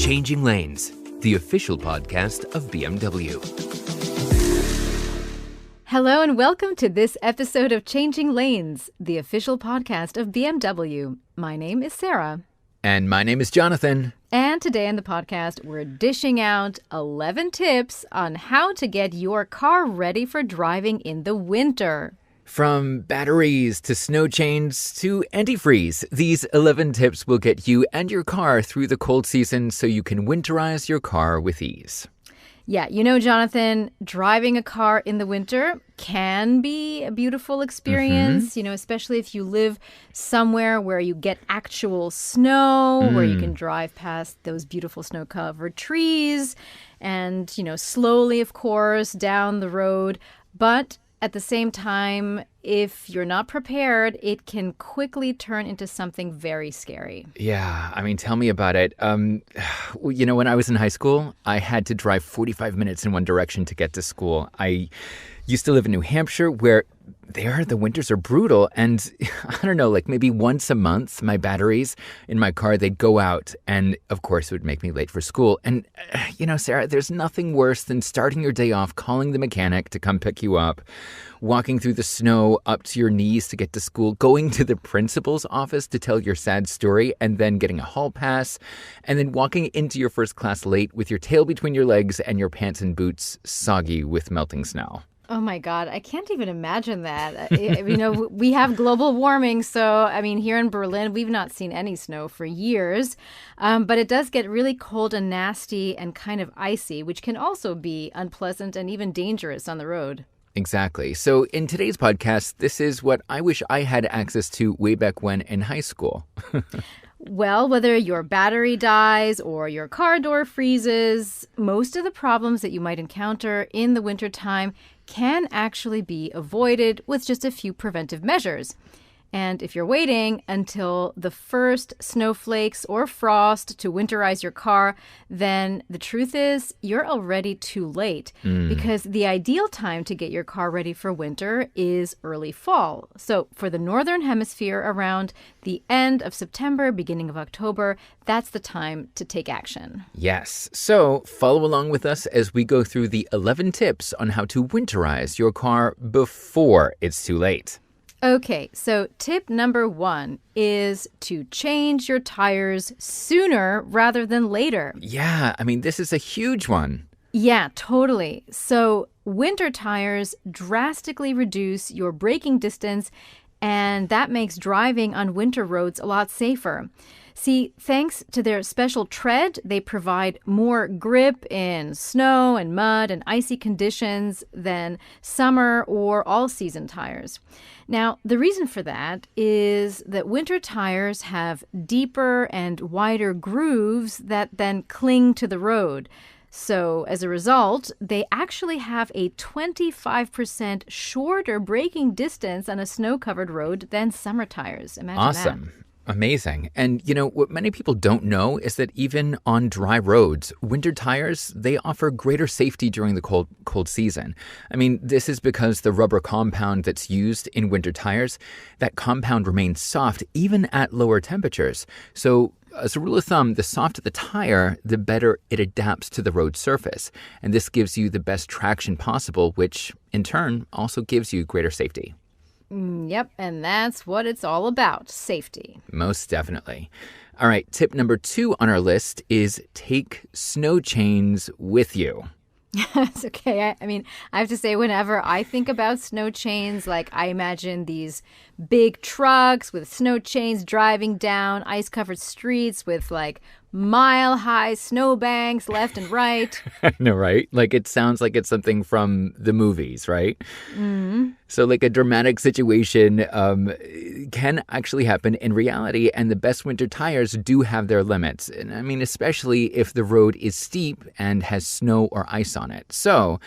Changing Lanes, the official podcast of BMW. Hello and welcome to this episode of Changing Lanes, the official podcast of BMW. My name is Sarah. And my name is Jonathan. And today on the podcast, we're dishing out 11 tips on how to get your car ready for driving in the winter. From batteries to snow chains to antifreeze, these 11 tips will get you and your car through the cold season so you can winterize your car with ease. Yeah, you know, Jonathan, driving a car in the winter can be a beautiful experience, especially if you live somewhere where you get actual snow, where you can drive past those beautiful snow-covered trees and, slowly, of course, down the road. But at the same time, if you're not prepared, it can quickly turn into something very scary. Yeah, tell me about it. When I was in high school, I had to drive 45 minutes in one direction to get to school. I used to live in New Hampshire, where the winters are brutal. And I don't know, maybe once a month, my batteries in my car, they'd go out. And of course, it would make me late for school. And, Sarah, there's nothing worse than starting your day off, calling the mechanic to come pick you up, walking through the snow up to your knees to get to school, going to the principal's office to tell your sad story, and then getting a hall pass, and then walking into your first class late with your tail between your legs and your pants and boots soggy with melting snow. Oh, my God. I can't even imagine that. We have global warming. So, here in Berlin, we've not seen any snow for years. But it does get really cold and nasty and kind of icy, which can also be unpleasant and even dangerous on the road. Exactly. So in today's podcast, this is what I wish I had access to way back when in high school. Well, whether your battery dies or your car door freezes, most of the problems that you might encounter in the wintertime can actually be avoided with just a few preventive measures. And if you're waiting until the first snowflakes or frost to winterize your car, then the truth is you're already too late because the ideal time to get your car ready for winter is early fall. So for the Northern Hemisphere, around the end of September, beginning of October, that's the time to take action. Yes. So follow along with us as we go through the 11 tips on how to winterize your car before it's too late. Okay, so tip number 1 is to change your tires sooner rather than later. Yeah, this is a huge one. Yeah, totally. So winter tires drastically reduce your braking distance, and that makes driving on winter roads a lot safer. See, thanks to their special tread, they provide more grip in snow and mud and icy conditions than summer or all-season tires. Now, the reason for that is that winter tires have deeper and wider grooves that then cling to the road. So as a result, they actually have a 25% shorter braking distance on a snow-covered road than summer tires. Imagine Awesome. that. Amazing. And, what many people don't know is that even on dry roads, winter tires, they offer greater safety during the cold season. This is because the rubber compound that's used in winter tires, that compound remains soft even at lower temperatures. So as a rule of thumb, the softer the tire, the better it adapts to the road surface. And this gives you the best traction possible, which in turn also gives you greater safety. Yep, and that's what it's all about, safety. Most definitely. All right, tip number 2 on our list is take snow chains with you. It's okay. I have to say, whenever I think about snow chains, I imagine these big trucks with snow chains driving down ice-covered streets with mile-high snowbanks left and right. I know, right? It sounds like it's something from the movies, right? Mm-hmm. So a dramatic situation can actually happen in reality, and the best winter tires do have their limits. And especially if the road is steep and has snow or ice on it. So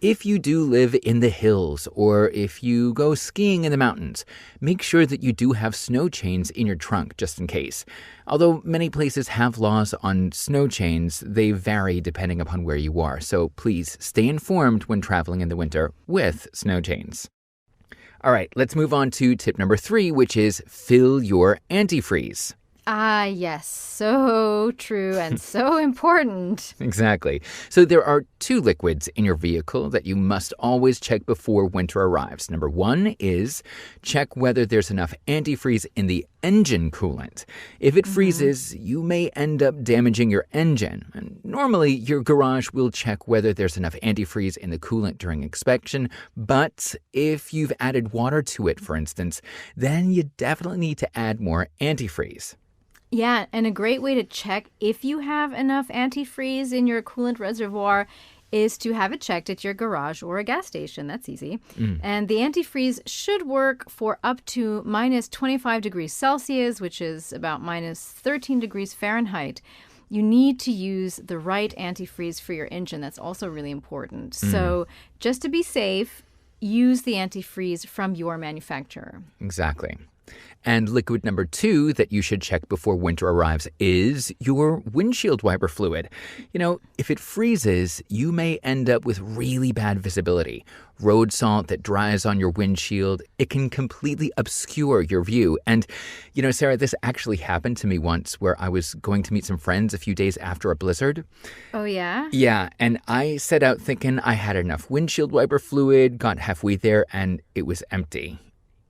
if you do live in the hills or if you go skiing in the mountains, make sure that you do have snow chains in your trunk just in case. Although many places have laws on snow chains, they vary depending upon where you are. So please stay informed when traveling in the winter with snow chains. All right, let's move on to tip number 3, which is fill your antifreeze. Ah, yes. So true and so important. Exactly. So there are two liquids in your vehicle that you must always check before winter arrives. Number one is check whether there's enough antifreeze in the engine coolant. If it freezes, you may end up damaging your engine. And normally, your garage will check whether there's enough antifreeze in the coolant during inspection. But if you've added water to it, for instance, then you definitely need to add more antifreeze. Yeah, and a great way to check if you have enough antifreeze in your coolant reservoir is to have it checked at your garage or a gas station. That's easy. And the antifreeze should work for up to minus 25 degrees Celsius, which is about minus 13 degrees Fahrenheit. You need to use the right antifreeze for your engine. That's also really important. So just to be safe, use the antifreeze from your manufacturer. Exactly. And liquid number two that you should check before winter arrives is your windshield wiper fluid. You know, if it freezes, you may end up with really bad visibility. Road salt that dries on your windshield, it can completely obscure your view. And, you know, Sarah, this actually happened to me once where I was going to meet some friends a few days after a blizzard. Oh, yeah? Yeah, and I set out thinking I had enough windshield wiper fluid, got halfway there, and it was empty.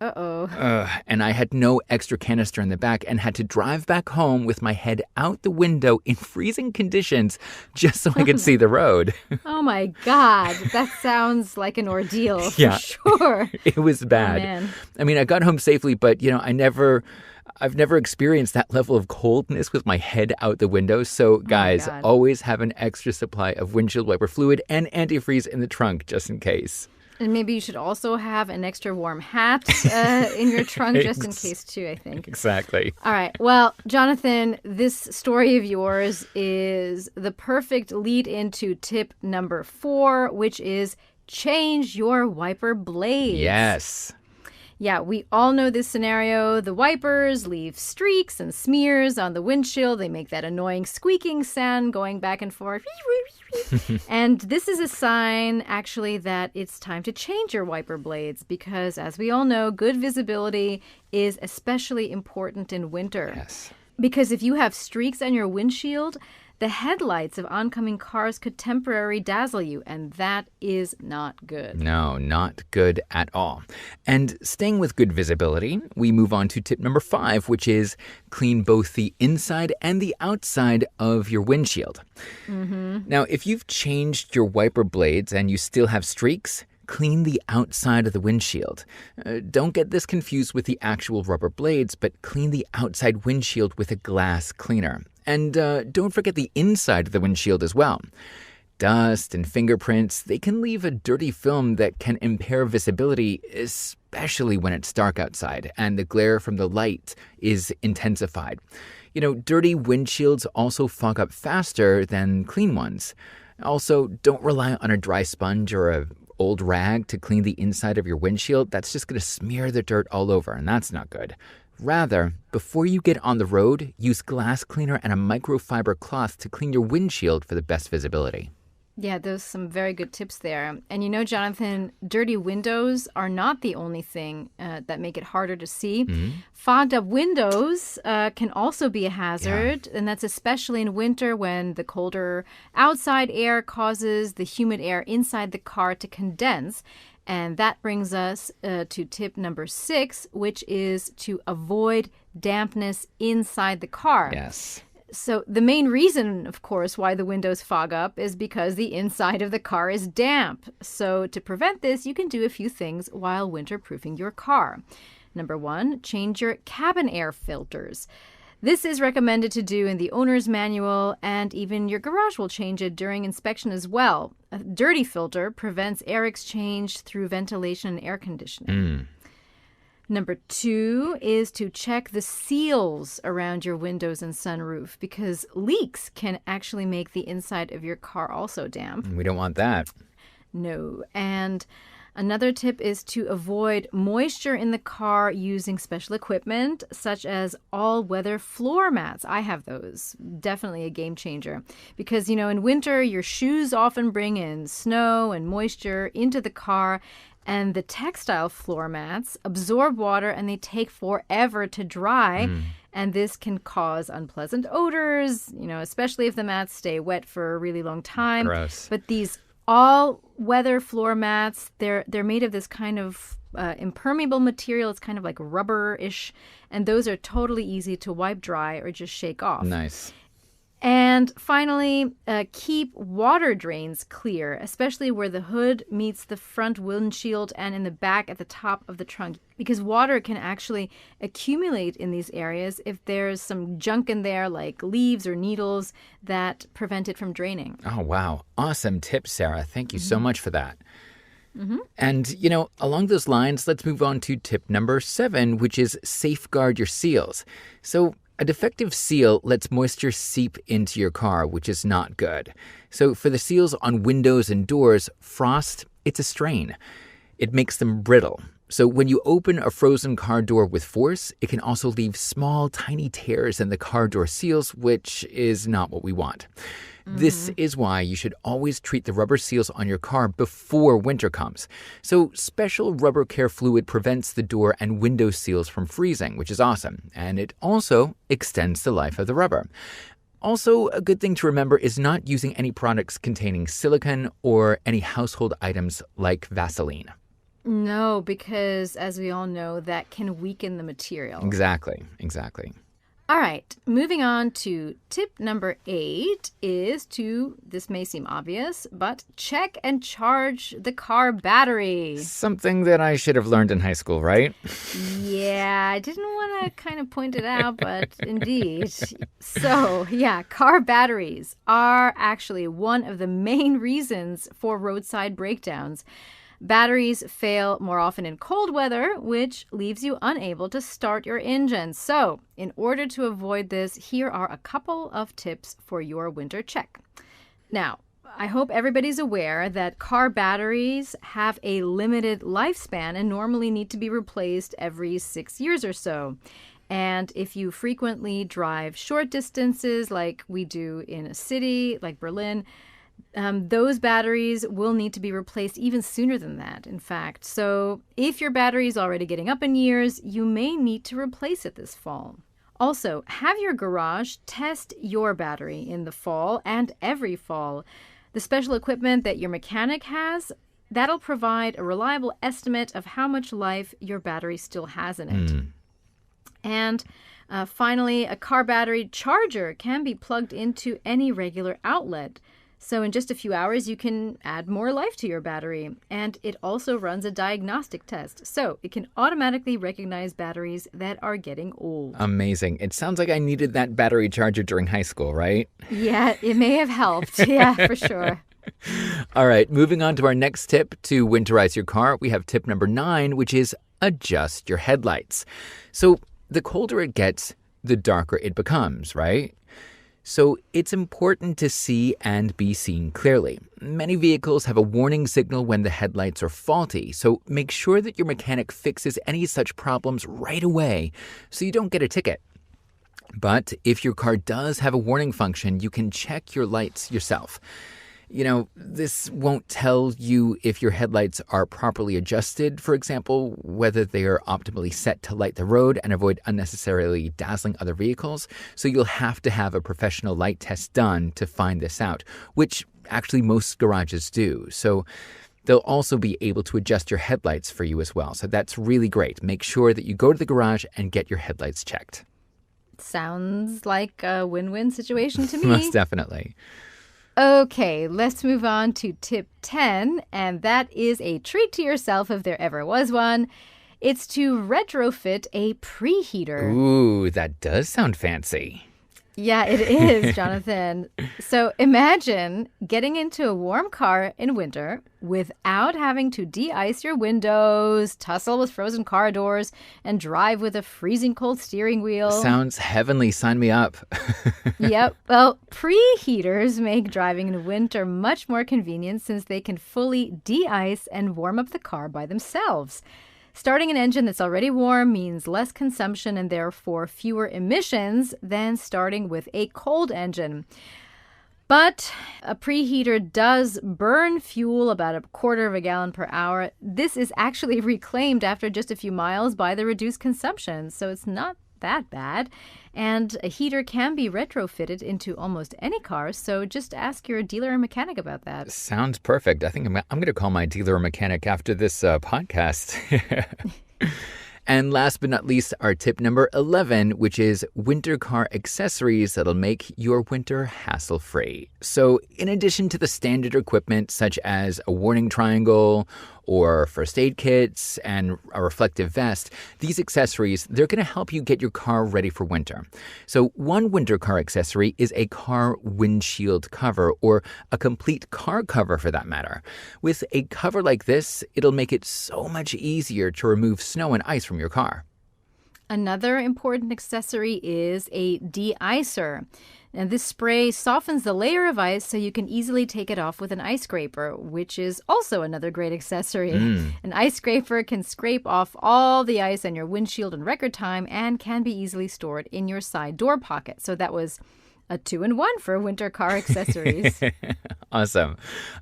Uh-oh. And I had no extra canister in the back and had to drive back home with my head out the window in freezing conditions just so I could see the road. Oh, my God. That sounds like an ordeal for Yeah. sure. It was bad. Oh, man. I mean, I got home safely, but, you know, I've never experienced that level of coldness with my head out the window. So, guys, God. always have an extra supply of windshield wiper fluid and antifreeze in the trunk just in case. And maybe you should also have an extra warm hat in your trunk just in case, too, I think. Exactly. All right. Well, Jonathan, this story of yours is the perfect lead into tip number 4, which is change your wiper blades. Yes. Yeah, we all know this scenario. The wipers leave streaks and smears on the windshield. They make that annoying squeaking sound going back and forth. And this is a sign, actually, that it's time to change your wiper blades because, as we all know, good visibility is especially important in winter. Yes. Because if you have streaks on your windshield, the headlights of oncoming cars could temporarily dazzle you, and that is not good. No, not good at all. And staying with good visibility, we move on to tip number 5, which is clean both the inside and the outside of your windshield. Now, if you've changed your wiper blades and you still have streaks, clean the outside of the windshield. Don't get this confused with the actual rubber blades, but clean the outside windshield with a glass cleaner. And don't forget the inside of the windshield as well. Dust and fingerprints, they can leave a dirty film that can impair visibility, especially when it's dark outside and the glare from the light is intensified. You know, dirty windshields also fog up faster than clean ones. Also, don't rely on a dry sponge or a old rag to clean the inside of your windshield. That's just going to smear the dirt all over, and that's not good. Rather, before you get on the road, use glass cleaner and a microfiber cloth to clean your windshield for the best visibility. Yeah, there's some very good tips there. And you know, Jonathan, dirty windows are not the only thing that make it harder to see. Fogged up windows can also be a hazard, and that's especially in winter when the colder outside air causes the humid air inside the car to condense. And that brings us to tip number 6, which is to avoid dampness inside the car. Yes. So the main reason, of course, why the windows fog up is because the inside of the car is damp. So to prevent this, you can do a few things while winterproofing your car. Number 1, change your cabin air filters. This is recommended to do in the owner's manual, and even your garage will change it during inspection as well. A dirty filter prevents air exchange through ventilation and air conditioning. Number 2 is to check the seals around your windows and sunroof because leaks can actually make the inside of your car also damp. We don't want that. No. And another tip is to avoid moisture in the car using special equipment such as all-weather floor mats. I have those. Definitely a game changer. Because, you know, in winter, your shoes often bring in snow and moisture into the car. And the textile floor mats absorb water and they take forever to dry. And this can cause unpleasant odors, especially if the mats stay wet for a really long time. Gross. But these all-weather floor mats, they're made of this kind of impermeable material. It's kind of like rubber-ish. And those are totally easy to wipe dry or just shake off. Nice. And finally, keep water drains clear, especially where the hood meets the front windshield and in the back at the top of the trunk, because water can actually accumulate in these areas if there's some junk in there, like leaves or needles, that prevent it from draining. Oh, wow. Awesome tip, Sarah. Thank you so much for that. And, along those lines, let's move on to tip number 7, which is safeguard your seals. So a defective seal lets moisture seep into your car, which is not good. So for the seals on windows and doors, frost, it's a strain. It makes them brittle. So when you open a frozen car door with force, it can also leave small, tiny tears in the car door seals, which is not what we want. This is why you should always treat the rubber seals on your car before winter comes. So special rubber care fluid prevents the door and window seals from freezing, which is awesome. And it also extends the life of the rubber. Also, a good thing to remember is not using any products containing silicone or any household items like Vaseline. No, because as we all know, that can weaken the material. Exactly. All right, moving on to tip number 8 is this may seem obvious, but check and charge the car battery. Something that I should have learned in high school, right? Yeah, I didn't want to kind of point it out, but indeed. So, car batteries are actually one of the main reasons for roadside breakdowns. Batteries fail more often in cold weather, which leaves you unable to start your engine. So, in order to avoid this, here are a couple of tips for your winter check. Now, I hope everybody's aware that car batteries have a limited lifespan and normally need to be replaced every 6 years or so. And if you frequently drive short distances like we do in a city like Berlin, those batteries will need to be replaced even sooner than that, in fact. So if your battery is already getting up in years, you may need to replace it this fall. Also, have your garage test your battery in the fall and every fall. The special equipment that your mechanic has, that'll provide a reliable estimate of how much life your battery still has in it. And finally, a car battery charger can be plugged into any regular outlet. So in just a few hours, you can add more life to your battery. And it also runs a diagnostic test. So it can automatically recognize batteries that are getting old. Amazing. It sounds like I needed that battery charger during high school, right? Yeah, it may have helped. Yeah, for sure. All right, moving on to our next tip to winterize your car. We have tip number 9, which is adjust your headlights. So the colder it gets, the darker it becomes, right? So it's important to see and be seen clearly. Many vehicles have a warning signal when the headlights are faulty, so make sure that your mechanic fixes any such problems right away so you don't get a ticket. But if your car does have a warning function, you can check your lights yourself. This won't tell you if your headlights are properly adjusted, for example, whether they are optimally set to light the road and avoid unnecessarily dazzling other vehicles. So you'll have to have a professional light test done to find this out, which actually most garages do. So they'll also be able to adjust your headlights for you as well. So that's really great. Make sure that you go to the garage and get your headlights checked. Sounds like a win-win situation to me. Most definitely. Okay, let's move on to tip 10, and that is a treat to yourself if there ever was one. It's to retrofit a preheater. Ooh, that does sound fancy. Yeah, it is, Jonathan. So imagine getting into a warm car in winter without having to de-ice your windows, tussle with frozen car doors, and drive with a freezing cold steering wheel. Sounds heavenly. Sign me up. Yep. Well, preheaters make driving in winter much more convenient since they can fully de-ice and warm up the car by themselves. Starting an engine that's already warm means less consumption and therefore fewer emissions than starting with a cold engine. But a preheater does burn fuel about 1/4 gallon per hour. This is actually reclaimed after just a few miles by the reduced consumption, so it's not that bad. And a heater can be retrofitted into almost any car, so just ask your dealer or mechanic about that. Sounds perfect. I think I'm going to call my dealer or mechanic after this podcast. And last but not least, our tip number 11, which is winter car accessories that'll make your winter hassle-free. So in addition to the standard equipment such as a warning triangle or first aid kits and a reflective vest, these accessories, they're going to help you get your car ready for winter. So one winter car accessory is a car windshield cover, or a complete car cover for that matter. With a cover like this, it'll make it so much easier to remove snow and ice from your car. Another important accessory is a de-icer. And this spray softens the layer of ice so you can easily take it off with an ice scraper, which is also another great accessory. An ice scraper can scrape off all the ice on your windshield in record time and can be easily stored in your side door pocket. So that was a 2-in-1 for winter car accessories. Awesome.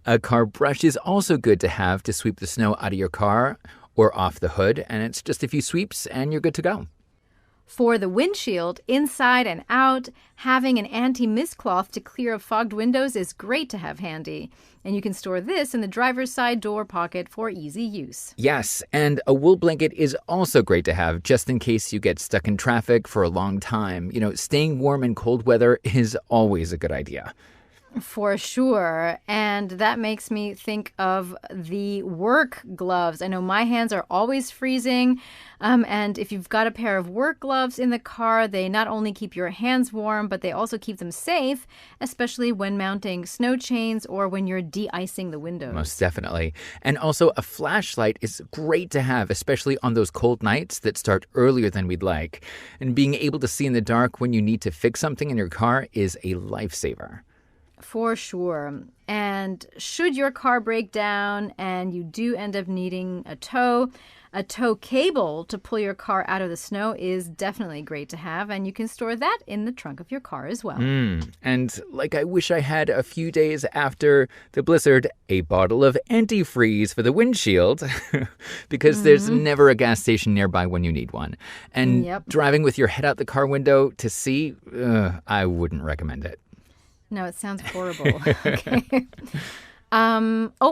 A car brush is also good to have to sweep the snow out of your car or off the hood, and it's just a few sweeps and you're good to go. For the windshield, inside and out, having an anti-mist cloth to clear up fogged windows is great to have handy. And you can store this in the driver's side door pocket for easy use. Yes, and a wool blanket is also great to have just in case you get stuck in traffic for a long time. Staying warm in cold weather is always a good idea. For sure. And that makes me think of the work gloves. I know my hands are always freezing. And if you've got a pair of work gloves in the car, they not only keep your hands warm, but they also keep them safe, especially when mounting snow chains or when you're de-icing the windows. Most definitely. And also a flashlight is great to have, especially on those cold nights that start earlier than we'd like. And being able to see in the dark when you need to fix something in your car is a lifesaver. For sure. And should your car break down and you do end up needing a tow cable to pull your car out of the snow is definitely great to have. And you can store that in the trunk of your car as well. And like I wish I had a few days after the blizzard, a bottle of antifreeze for the windshield because there's never a gas station nearby when you need one. And driving with your head out the car window to see, I wouldn't recommend it. No, it sounds horrible. Okay.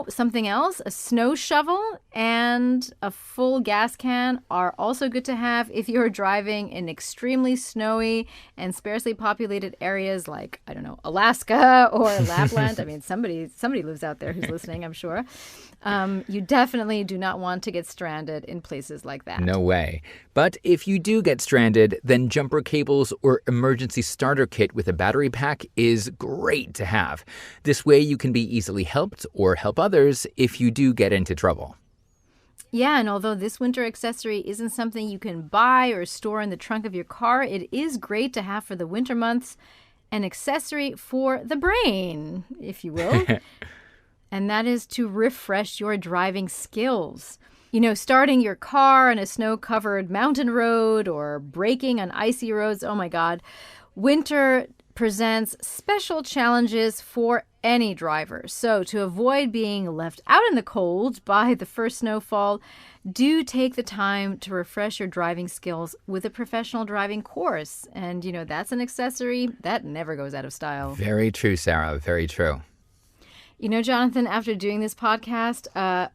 Something else. A snow shovel and a full gas can are also good to have if you're driving in extremely snowy and sparsely populated areas like, I don't know, Alaska or Lapland. I mean, somebody lives out there who's listening, I'm sure. You definitely do not want to get stranded in places like that. No way. But if you do get stranded, then jumper cables or emergency starter kit with a battery pack is great to have. This way you can be easily helped or help others if you do get into trouble. Yeah, and although this winter accessory isn't something you can buy or store in the trunk of your car, it is great to have for the winter months, an accessory for the brain, if you will. And that is to refresh your driving skills. Starting your car on a snow-covered mountain road or braking on icy roads, oh my God. Winter presents special challenges for any driver. So to avoid being left out in the cold by the first snowfall, do take the time to refresh your driving skills with a professional driving course. And, that's an accessory that never goes out of style. Very true, Sarah. Very true. Jonathan, after doing this podcast,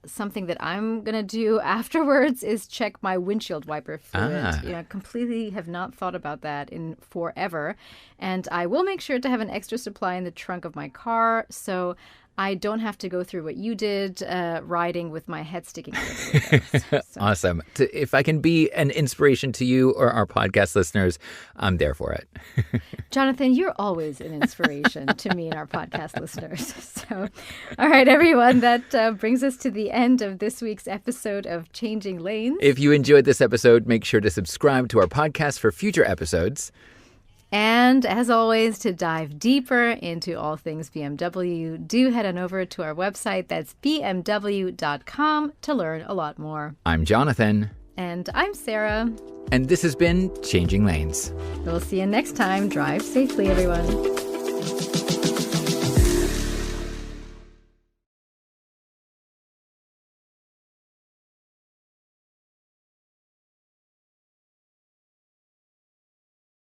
something that I'm going to do afterwards is check my windshield wiper fluid. Completely have not thought about that in forever. And I will make sure to have an extra supply in the trunk of my car so I don't have to go through what you did, riding with my head sticking out of the window. So. Awesome. If I can be an inspiration to you or our podcast listeners, I'm there for it. Jonathan, you're always an inspiration to me and our podcast listeners. So, all right, everyone, that brings us to the end of this week's episode of Changing Lanes. If you enjoyed this episode, make sure to subscribe to our podcast for future episodes. And as always, to dive deeper into all things BMW, do head on over to our website. That's bmw.com to learn a lot more. I'm Jonathan. And I'm Sarah. And this has been Changing Lanes. We'll see you next time. Drive safely, everyone.